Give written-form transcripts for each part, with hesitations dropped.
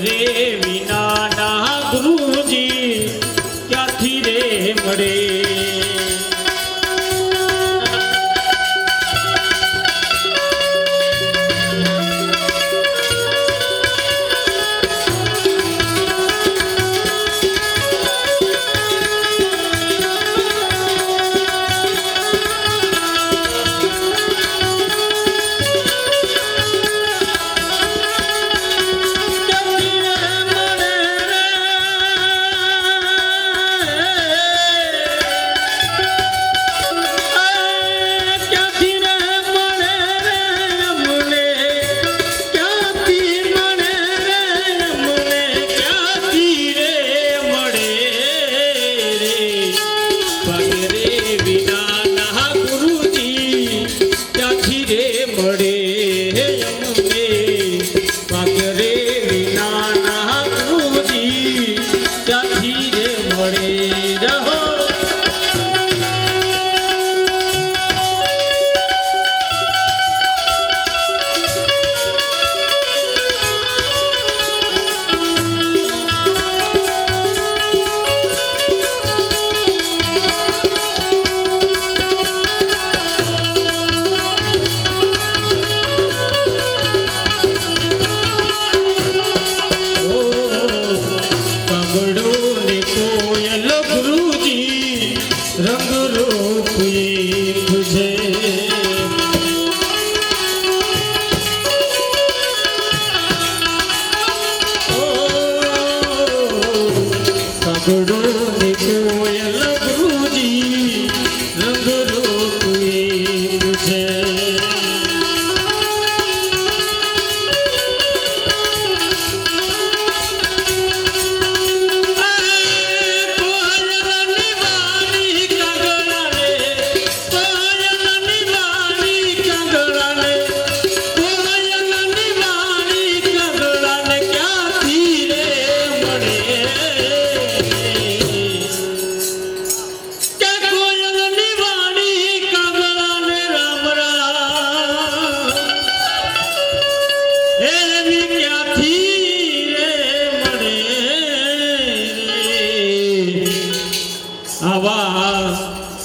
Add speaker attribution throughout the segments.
Speaker 1: રે વિના ના ગુરુજી ક્યાંથી રે મળે. રે વિના ના ગુરુજી ક્યાંથી રે મળે મને.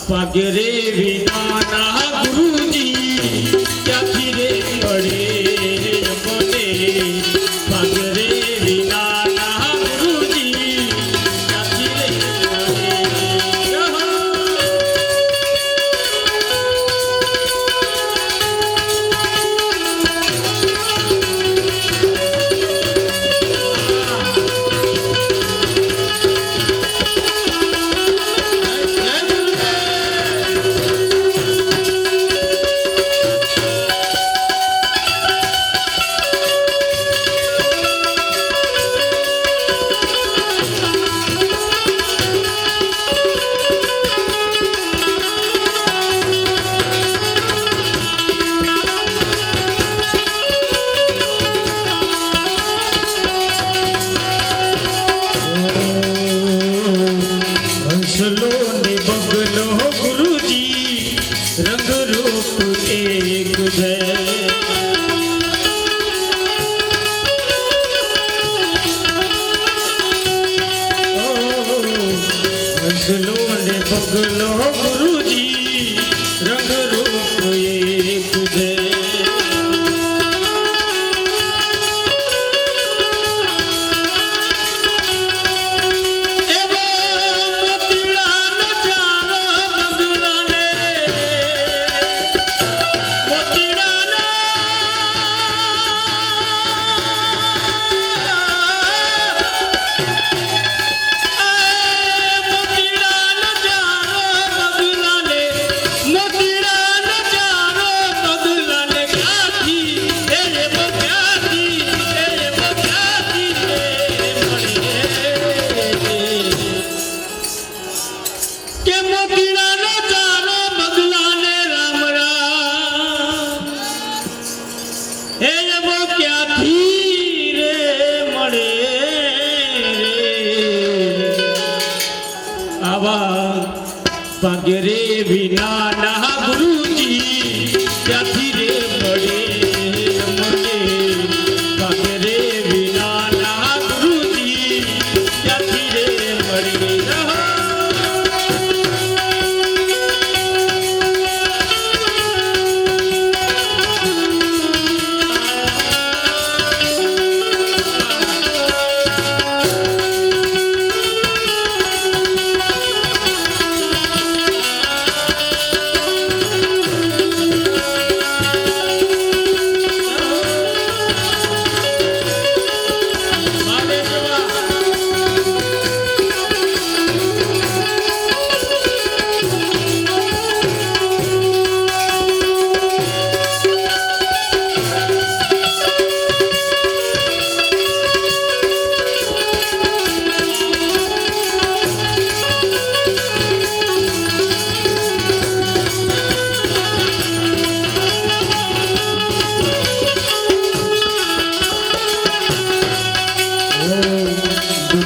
Speaker 1: ભાગ્ય રે વિના ના ગુરુજી ક્યાંથી રે બગલો ગુરુજી રંગ રૂપ એક છે. ભાગ્ય રે વિના ના ગુરુજી ક્યાંથી રે મળે મને. ભાગ્ય રે વિના ના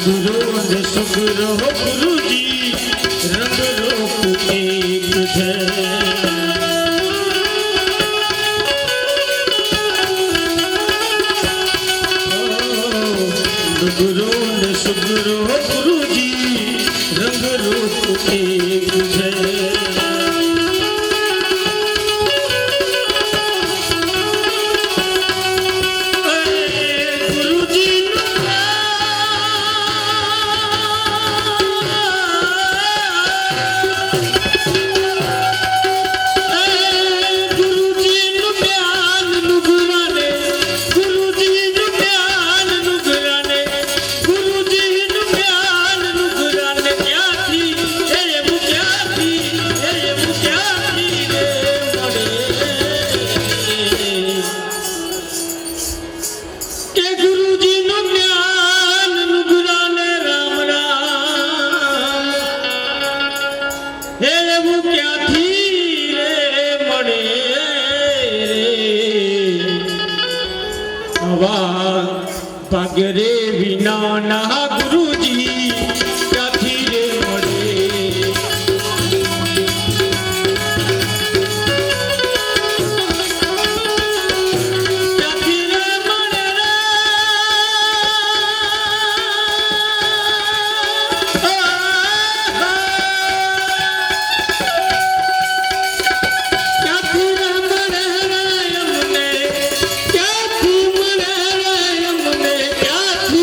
Speaker 1: गुरु ने सुगुरु गुरु जी रंग रूप एक है गुरु ने सुगुरु गुरु जी रंग रूप एक है पगरे विना ना गुरुजी क्याथी रे मळे क्याथी रे मळे क्याथी रे मळे यमुने क्याथी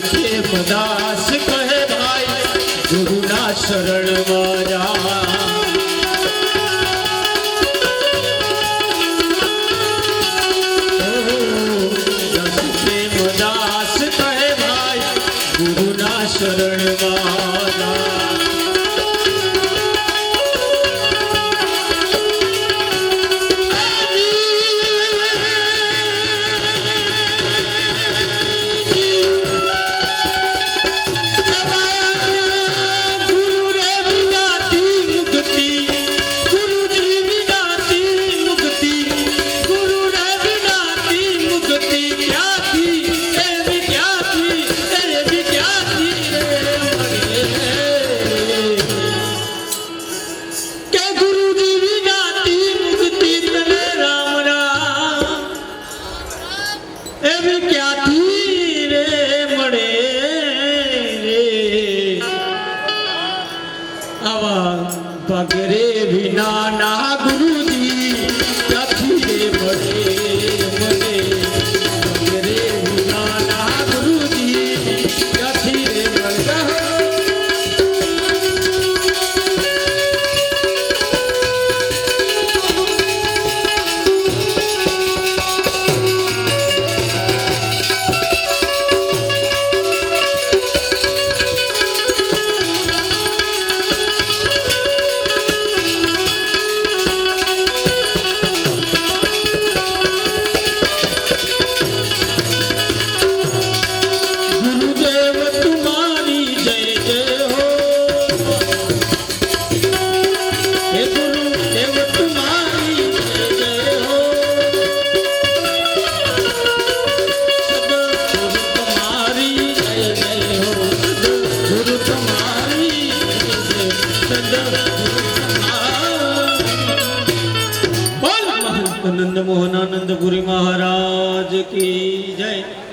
Speaker 1: के पदास कहे भाई गुरु ना शरण माया के पदास कहे भाई गुरु ना शरण माया पगरे विना ना गुरुजी क्याथी रे मळे पगरे विना ना गुरुजी क्याथी रे मळे नंद मोहनानंद पुरी महाराज की जय।